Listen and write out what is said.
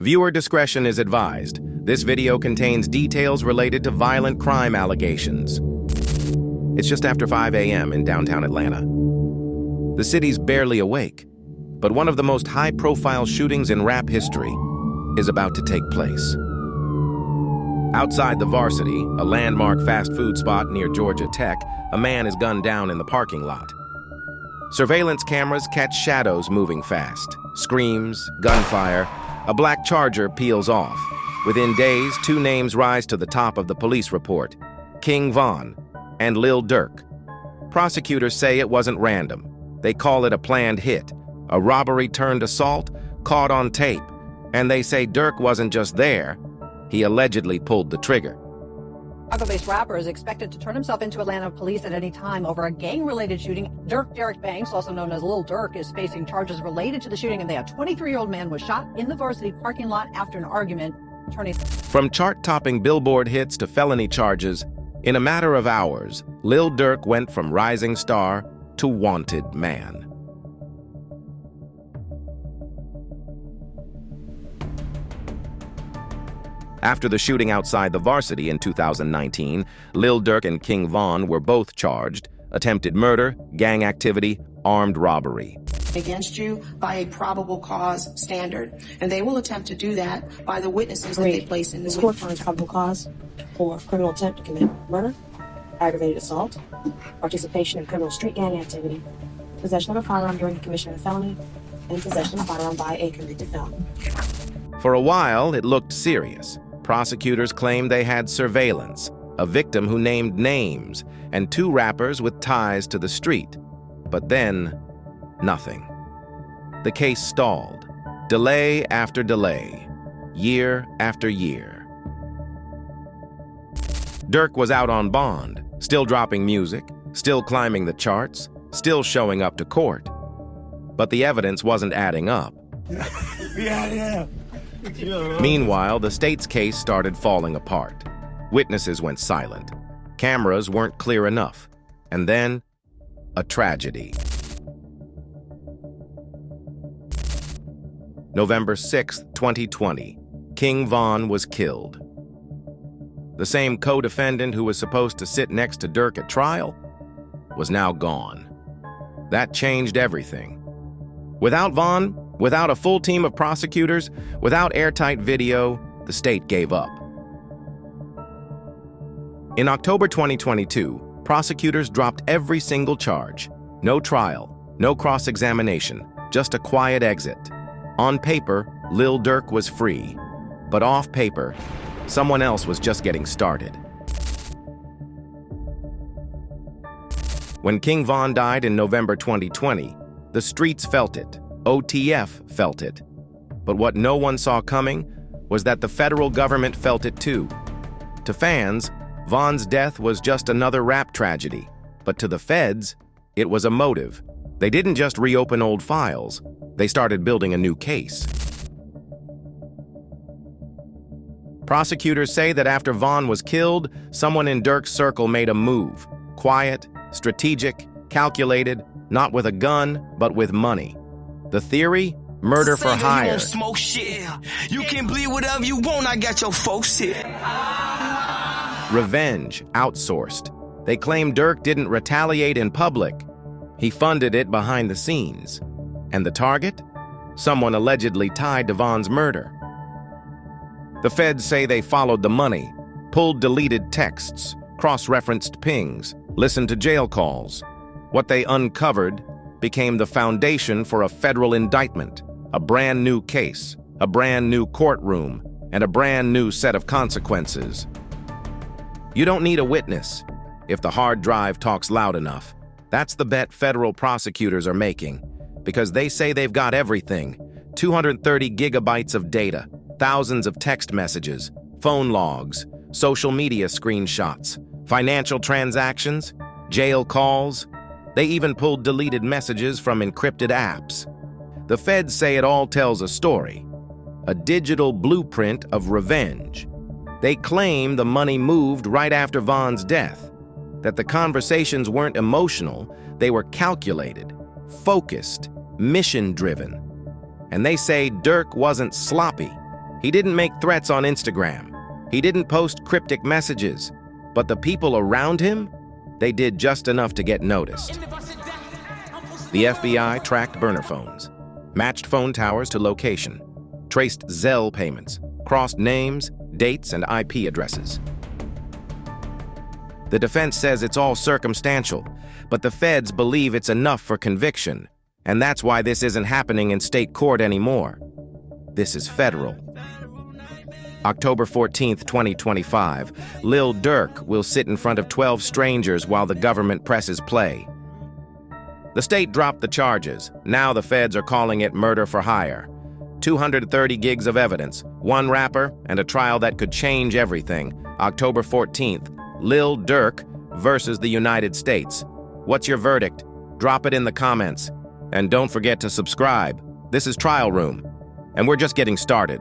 Viewer discretion is advised. This video contains details related to violent crime allegations. It's just after 5 a.m. in downtown Atlanta. The city's barely awake, but one of the most high-profile shootings in rap history is about to take place. Outside the Varsity, a landmark fast food spot near Georgia Tech, a man is gunned down in the parking lot. Surveillance cameras catch shadows moving fast. Screams, gunfire. A black Charger peels off. Within days, two names rise to the top of the police report: King Von and Lil Durk. Prosecutors say it wasn't random. They call it a planned hit, a robbery turned assault, caught on tape. And they say Durk wasn't just there, he allegedly pulled the trigger. Chicago-based rapper is expected to turn himself into Atlanta police at any time over a gang-related shooting. Derek Banks, also known as Lil Durk, is facing charges related to the shooting, and a 23-year-old man was shot in the Varsity parking lot after an argument. From chart-topping Billboard hits to felony charges, in a matter of hours, Lil Durk went from rising star to wanted man. After the shooting outside the Varsity in 2019, Lil Durk and King Von were both charged: attempted murder, gang activity, armed robbery. Against you by a probable cause standard, and they will attempt to do that by the witnesses that they place in this court finds probable cause for criminal attempt to commit murder, aggravated assault, participation in criminal street gang activity, possession of a firearm during the commission of a felony, and possession of a firearm by a convicted felon. For a while, it looked serious. Prosecutors claimed they had surveillance, a victim who named names, and two rappers with ties to the street. But then, nothing. The case stalled. Delay after delay. Year after year. Durk was out on bond, still dropping music, still climbing the charts, still showing up to court. But the evidence wasn't adding up. Meanwhile, the state's case started falling apart. Witnesses went silent. Cameras weren't clear enough. And then, a tragedy. November 6, 2020, King Von was killed. The same co-defendant who was supposed to sit next to Durk at trial was now gone. That changed everything. Without Von, without a full team of prosecutors, without airtight video, the state gave up. In October 2022, prosecutors dropped every single charge. No trial, no cross-examination, just a quiet exit. On paper, Lil Durk was free, but off paper, someone else was just getting started. When King Von died in November 2020, the streets felt it. OTF felt it. But what no one saw coming was that the federal government felt it too. To fans, Von's death was just another rap tragedy. But to the feds, it was a motive. They didn't just reopen old files. They started building a new case. Prosecutors say that after Von was killed, someone in Durk's circle made a move. Quiet, strategic, calculated, not with a gun, but with money. The theory? Murder for hire. You smoke shit. You can bleed whatever you want. I got your folks here. Revenge, outsourced. They claim Durk didn't retaliate in public. He funded it behind the scenes. And the target? Someone allegedly tied to Von's murder. The feds say they followed the money, pulled deleted texts, cross-referenced pings, listened to jail calls. What they uncovered became the foundation for a federal indictment, a brand new case, a brand new courtroom, and a brand new set of consequences. You don't need a witness if the hard drive talks loud enough. That's the bet federal prosecutors are making, because they say they've got everything: 230 gigabytes of data, thousands of text messages, phone logs, social media screenshots, financial transactions, jail calls. They even pulled deleted messages from encrypted apps. The feds say it all tells a story, a digital blueprint of revenge. They claim the money moved right after Von's death, that the conversations weren't emotional, they were calculated, focused, mission-driven. And they say Durk wasn't sloppy. He didn't make threats on Instagram. He didn't post cryptic messages. But the people around him, they did just enough to get noticed. The FBI tracked burner phones, matched phone towers to location, traced Zelle payments, crossed names, dates, and IP addresses. The defense says it's all circumstantial, but the feds believe it's enough for conviction, and that's why this isn't happening in state court anymore. This is federal. October 14th, 2025, Lil Durk will sit in front of 12 strangers while the government presses play. The state dropped the charges. Now the feds are calling it murder for hire. 230 gigs of evidence, one rapper, and a trial that could change everything. October 14th, Lil Durk versus the United States. What's your verdict? Drop it in the comments. And don't forget to subscribe. This is Trial Room, and we're just getting started.